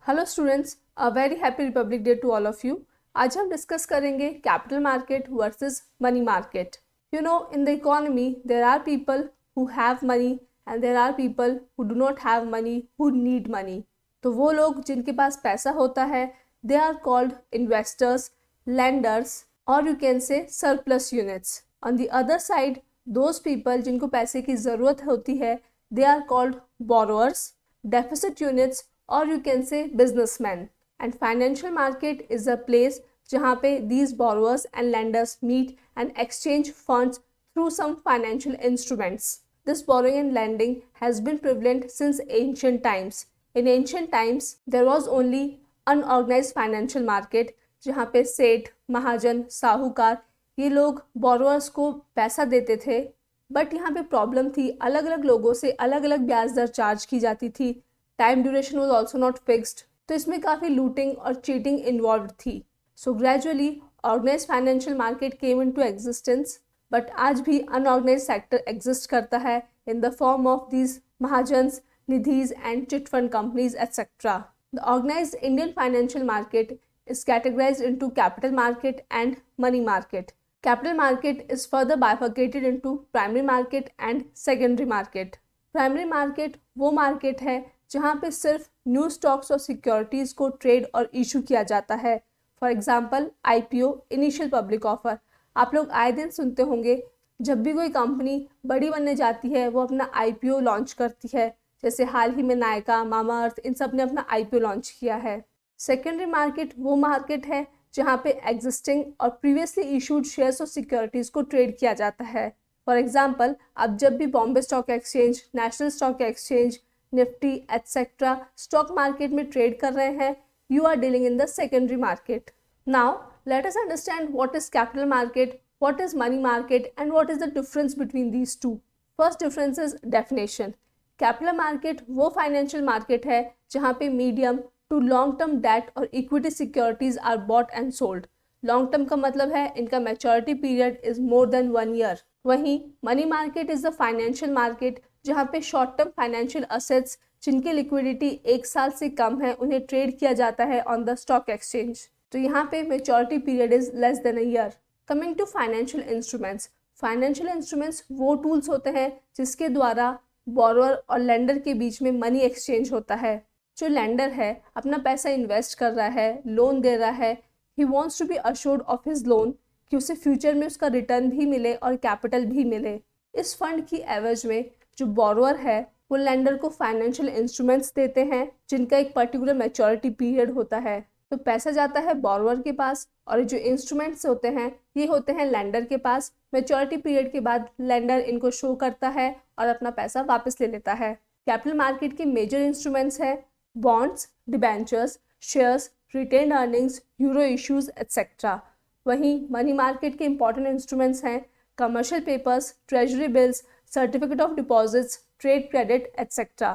Hello students, a very happy republic day to all of you. आज हम discuss करेंगे capital market versus money market. You know, in the economy there are people who have money and there are people who do not have money, who need money. तो वो लोग जिनके पास पैसा होता है they are called investors, lenders और you can say surplus units. On the other side those people जिनको पैसे की ज़रूरत होती है they are called borrowers, deficit units or you can say businessmen. And financial market is a place जहाँ पे these borrowers and lenders meet and exchange funds through some financial instruments. This borrowing and lending has been prevalent since ancient times. In ancient times, there was only unorganized financial market जहाँ पे सेठ, महाजन, साहूकार ये लोग borrowers को पैसा देते थे। बट यहाँ पे प्रॉब्लम थी, अलग अलग लोगों से अलग अलग ब्याज दर चार्ज की जाती थी। Time duration was also not fixed, तो इसमें काफ़ी लूटिंग और चीटिंग इन्वॉल्व थी। So gradually organise financial market came into existence, but आज भी अनऑर्गेनाइज सेक्टर एग्जिस्ट करता है in the form of these महाजन्स, निधीज and chit fund companies etcetera. The organised Indian financial market is categorized into capital market and money market. Capital market is further bifurcated into primary market and secondary market. Primary market वो market है जहाँ पे सिर्फ new stocks और securities को trade और issue किया जाता है। For example IPO, initial public offer. आप लोग आए दिन सुनते होंगे जब भी कोई कंपनी बड़ी बनने जाती है वो अपना IPO लॉन्च करती है, जैसे हाल ही में नायका, मामा अर्थ, इन सब ने अपना IPO लॉन्च किया है। सेकेंडरी मार्केट वो मार्केट है जहाँ पे एग्जिस्टिंग और प्रीवियसली इशूड शेयर्स और सिक्योरिटीज़ को ट्रेड किया जाता है। फॉर एग्जांपल आप जब भी Bombay stock exchange, national stock exchange, Nifty etcetera stock market में ट्रेड कर रहे हैं, you are dealing in the secondary market. Now let us understand what is capital market, what is money market and what is the difference between these two. First difference is definition. Capital market वो financial market है जहाँ पे medium to long term debt और equity securities are bought and sold. Long term का मतलब है इनका maturity period is more than 1 year. वहीं money market is the financial market जहाँ पे शॉर्ट टर्म फाइनेंशियल असेट्स जिनकी लिक्विडिटी 1 साल से कम है उन्हें ट्रेड किया जाता है ऑन द स्टॉक एक्सचेंज। तो यहाँ पे maturity period is less than a year. Coming to financial instruments, financial instruments वो टूल्स होते हैं जिसके द्वारा बोरोअर और लेंडर के बीच में मनी एक्सचेंज होता है। जो लेंडर है अपना पैसा इन्वेस्ट कर रहा है, लोन दे रहा है, he wants to be assured of his loan कि उसे फ्यूचर में उसका रिटर्न भी मिले और कैपिटल भी मिले। इस फंड की एवज में जो बोरोअर है वो लेंडर को फाइनेंशियल इंस्ट्रूमेंट्स देते हैं जिनका एक पर्टिकुलर मैच्योरिटी पीरियड होता है। तो पैसा जाता है बोरोअर के पास और जो इंस्ट्रूमेंट्स होते हैं ये होते हैं लेंडर के पास। मैच्योरिटी पीरियड के बाद लेंडर इनको शो करता है और अपना पैसा वापस ले लेता है। कैपिटल मार्केट के मेजर इंस्ट्रूमेंट्स है bonds, debentures, shares, retained earnings, euro issues etcetera. वहीं मनी मार्केट के इंपॉर्टेंट इंस्ट्रूमेंट्स हैं commercial papers, treasury bills, certificate of deposits, trade credit etcetera.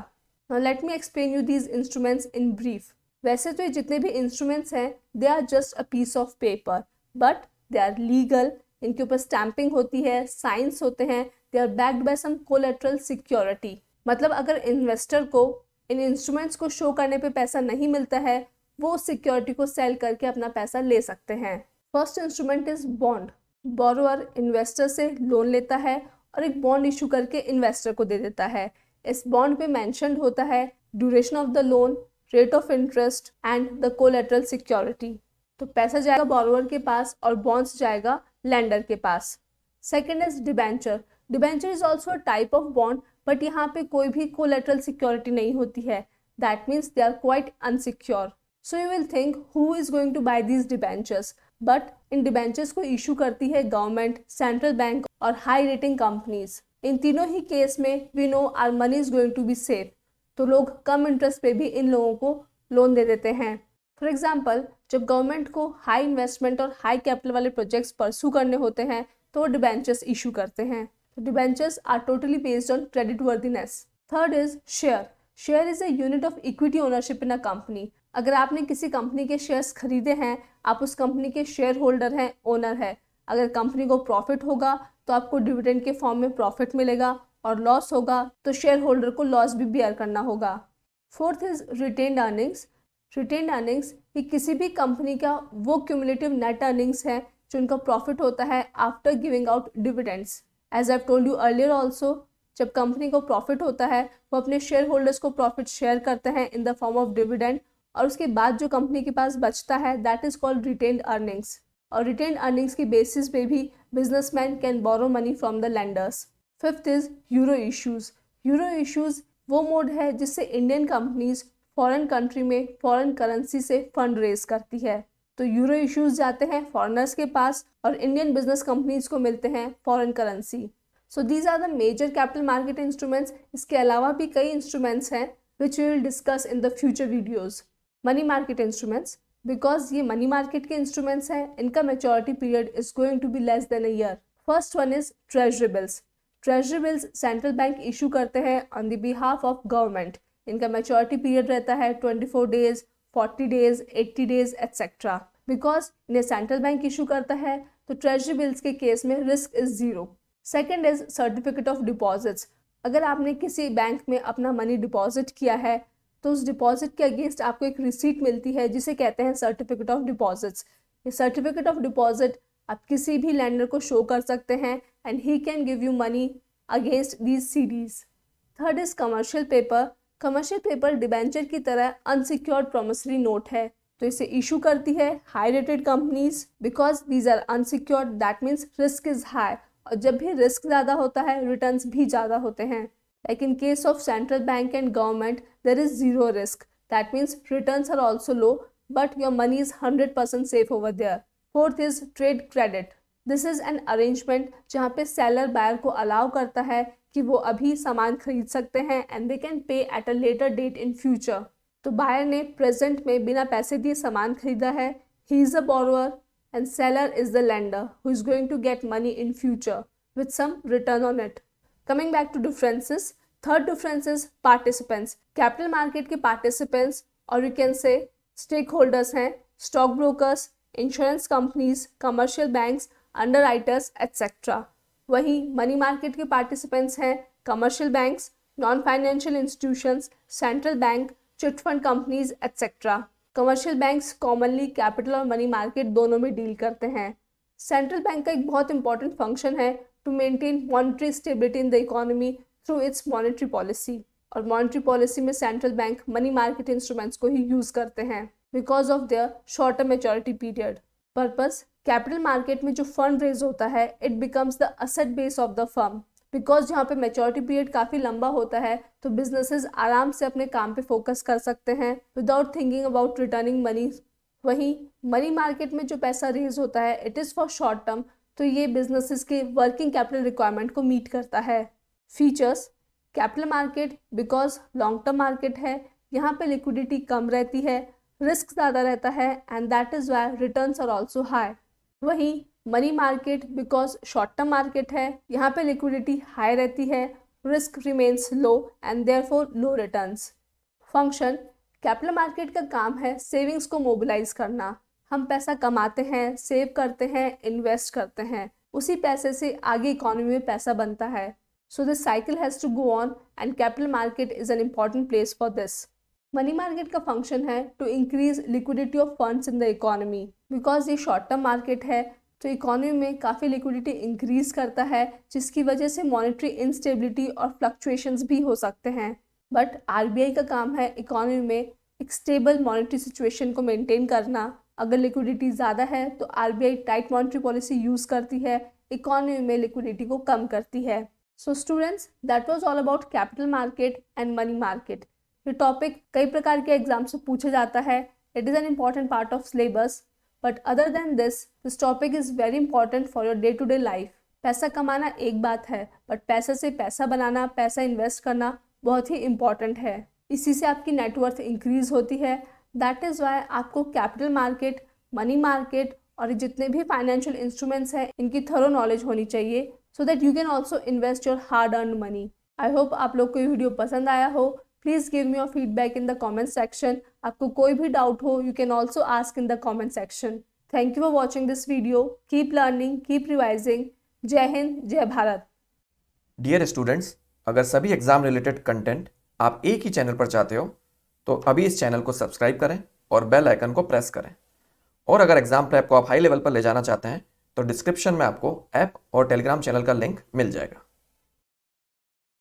Now let me explain you these instruments in brief. वैसे तो ये जितने भी instruments हैं they are just a piece of paper, but they are legal. इनके ऊपर stamping होती है, साइंस होते हैं, they are backed by some collateral security. मतलब अगर इन्वेस्टर को इन इंस्ट्रूमेंट्स को शो करने पे पैसा नहीं मिलता है वो उस सिक्योरिटी को सेल करके अपना पैसा ले सकते हैं। First instrument is bond. Borrower investor से लोन लेता है और एक बॉन्ड इशू करके इन्वेस्टर को दे देता है। इस बॉन्ड पे मेंशन्ड होता है duration of the loan, rate of interest and the collateral security. तो पैसा जाएगा बोरोअर के पास और बॉन्ड्स जाएगा लेंडर के पास। Second is debenture. Debenture is also a type of bond, but यहाँ पे कोई भी कोलेटरल सिक्योरिटी नहीं होती है। That means they are quite unsecure. So you will think who is going to buy these debentures, but इन debentures को issue करती है गवर्नमेंट, सेंट्रल बैंक और हाई रेटिंग कंपनीज। इन तीनों ही केस में we know our money is going to be safe, तो लोग कम इंटरेस्ट पे भी इन लोगों को लोन दे देते हैं। फॉर एग्जाम्पल जब गवर्नमेंट को हाई इन्वेस्टमेंट और हाई कैपिटल वाले प्रोजेक्ट्स परसू करने होते हैं तो वो डिबेंचर्स इशू करते हैं। Debentures are totally based on credit worthiness. Third is share. Share is a unit of equity ownership in a company. अगर आपने किसी कंपनी के शेयर्स खरीदे हैं, आप उस कंपनी के शेयर होल्डर हैं, ओनर है। अगर कंपनी को प्रॉफिट होगा तो आपको डिविडेंड के फॉर्म में प्रॉफिट मिलेगा और लॉस होगा तो शेयर होल्डर को लॉस भी बियर करना होगा। Fourth is retained earnings. Retained earnings ये किसी भी कंपनी का वो क्यूमुलेटिव नेट अर्निंग्स है जो उनका प्रॉफिट होता है after giving out dividends. As I told you earlier also, जब कंपनी को प्रॉफिट होता है वो अपने शेयर होल्डर्स को प्रॉफिट शेयर करते हैं in the form of dividend, और उसके बाद जो कंपनी के पास बचता है that is called retained earnings. और रिटेन्ड अर्निंग्स की बेसिस पे भी businessman can borrow money from the lenders. Fifth is euro issues. Euro issues वो मोड है जिससे इंडियन कंपनीज फॉरेन कंट्री में फॉरेन करेंसी से फंड रेज करती है। तो यूरो इश्यूज जाते हैं फॉरेनर्स के पास और इंडियन बिजनेस कंपनीज को मिलते हैं foreign currency. So these are the major capital market instruments. इसके अलावा भी कई इंस्ट्रूमेंट्स हैं which we will discuss in the future videos. Money market instruments, because ये मनी मार्केट के इंस्ट्रूमेंट्स हैं, इनका maturity period is going to be less than a year. First one is treasury bills. Treasury bills central bank issue करते हैं on the behalf of government. इनका maturity period रहता है 24 days, 40 days, 80 days etcetera. Because इन्हें central bank issue करता है तो treasury bills के केस में risk is zero. Second is certificate of deposits. अगर आपने किसी बैंक में अपना मनी डिपॉजिट किया है तो उस डिपॉजिट के अगेंस्ट आपको एक रिसीट मिलती है जिसे कहते हैं सर्टिफिकेट ऑफ डिपॉजिट्स। ये सर्टिफिकेट ऑफ डिपॉजिट आप किसी भी लैंडर को शो कर सकते हैं and he can give you money against these CDs. Third is commercial paper. Commercial paper debenture की तरह अनसिक्योर्ड प्रोमिसरी नोट है, तो इसे इशू करती है high rated companies. Because these are unsecured that means risk is high, और जब भी रिस्क ज़्यादा होता है रिटर्न्स भी ज़्यादा होते हैं। Like in case of central bank and government there is zero risk, that means returns are also low but your money is 100% safe over there. Fourth is trade credit. This is an arrangement जहाँ पे seller buyer को allow करता है कि वो अभी सामान खरीद सकते हैं and they can pay at a later date in future. तो बायर ने प्रेजेंट में बिना पैसे दिए सामान खरीदा है, he is a borrower and seller is the lender who is going to get money in future with some return on it. Coming back to differences, third difference is participants. Capital market के participants or you can say stakeholders हैं stock brokers, insurance companies, commercial banks, underwriters etc. वहीं money market के participants हैं commercial banks, non-financial institutions, central bank, chit fund companies etc. Commercial banks commonly capital और money market दोनों में deal करते हैं। Central bank का एक बहुत इंपॉर्टेंट फंक्शन है to maintain monetary stability in the economy through its monetary policy, और मॉनेटरी पॉलिसी में central bank money market instruments को ही यूज करते हैं because of their shorter maturity period. Purpose, capital market में जो फंड रेज होता है it becomes the asset base of the firm. Because जहाँ पे मैच्योरिटी पीरियड काफ़ी लंबा होता है तो बिजनेसेस आराम से अपने काम पे फोकस कर सकते हैं without thinking about returning money. वहीं मनी मार्केट में जो पैसा रेज होता है it is for short term, तो ये बिजनेसेस के वर्किंग कैपिटल रिक्वायरमेंट को मीट करता है। Features, capital market because long term market है, यहाँ पे लिक्विडिटी कम रहती है, रिस्क ज़्यादा रहता है and that is why returns are also high. वहीं money market because short term market है, यहाँ पे लिक्विडिटी हाई रहती है, risk remains low and therefore low returns. Function, capital market का काम है सेविंग्स को मोबिलाइज करना। हम पैसा कमाते हैं, सेव करते हैं, इन्वेस्ट करते हैं, उसी पैसे से आगे इकोनॉमी में पैसा बनता है। So this cycle has to go on and capital market is an important place for this. Money market का फंक्शन है to increase liquidity of funds in the economy. Because ये शॉर्ट टर्म मार्केट है तो economy में काफ़ी liquidity increase करता है जिसकी वजह से मॉनेटरी इंस्टेबिलिटी और फ्लक्चुएशंस भी हो सकते हैं। बट आरबीआई का काम है इकोनॉमी में एक स्टेबल मॉनेटरी सिचुएशन को मेंटेन करना। अगर लिक्विडिटी ज़्यादा है तो RBI tight monetary policy use करती है, इकोनॉमी में लिक्विडिटी को कम करती है। So students, that was all about capital market and money market. ये टॉपिक कई प्रकार के एग्जाम से पूछा जाता है, it is an important part of syllabus, but other than this topic is very important for your day to day life. पैसा कमाना एक बात है बट पैसे से पैसा बनाना, पैसा इन्वेस्ट करना बहुत ही इम्पॉर्टेंट है। इसी से आपकी नेटवर्थ इंक्रीज होती है। दैट इज़ वाई आपको कैपिटल मार्केट, मनी मार्केट और जितने भी फाइनेंशियल इंस्ट्रूमेंट्स हैं इनकी थरो नॉलेज होनी चाहिए so that you can also invest your hard earn money. I hope आप लोग को ये वीडियो पसंद आया हो। Please give me your feedback in the comment section. आपको कोई भी डाउट हो you can also ask in the comment section. Thank you for watching this video. Keep learning, keep revising. जय हिंद, जय भारत। डियर स्टूडेंट्स, अगर सभी एग्जाम रिलेटेड कंटेंट आप एक ही चैनल पर चाहते हो तो अभी इस चैनल को सब्सक्राइब करें और बेल आइकन को प्रेस करें। और अगर एग्जाम प्रेप को आप हाई लेवल पर ले जाना चाहते हैं तो डिस्क्रिप्शन में आपको ऐप और टेलीग्राम चैनल का लिंक मिल जाएगा।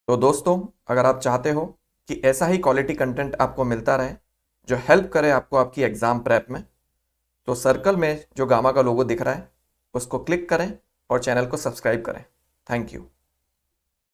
तो दोस्तों, अगर आप चाहते हो कि ऐसा ही क्वालिटी कंटेंट आपको मिलता रहे जो हेल्प करे आपको आपकी एग्जाम प्रेप में, तो सर्कल में जो गामा का लोगो दिख रहा है उसको क्लिक करें और चैनल को सब्सक्राइब करें। Thank you.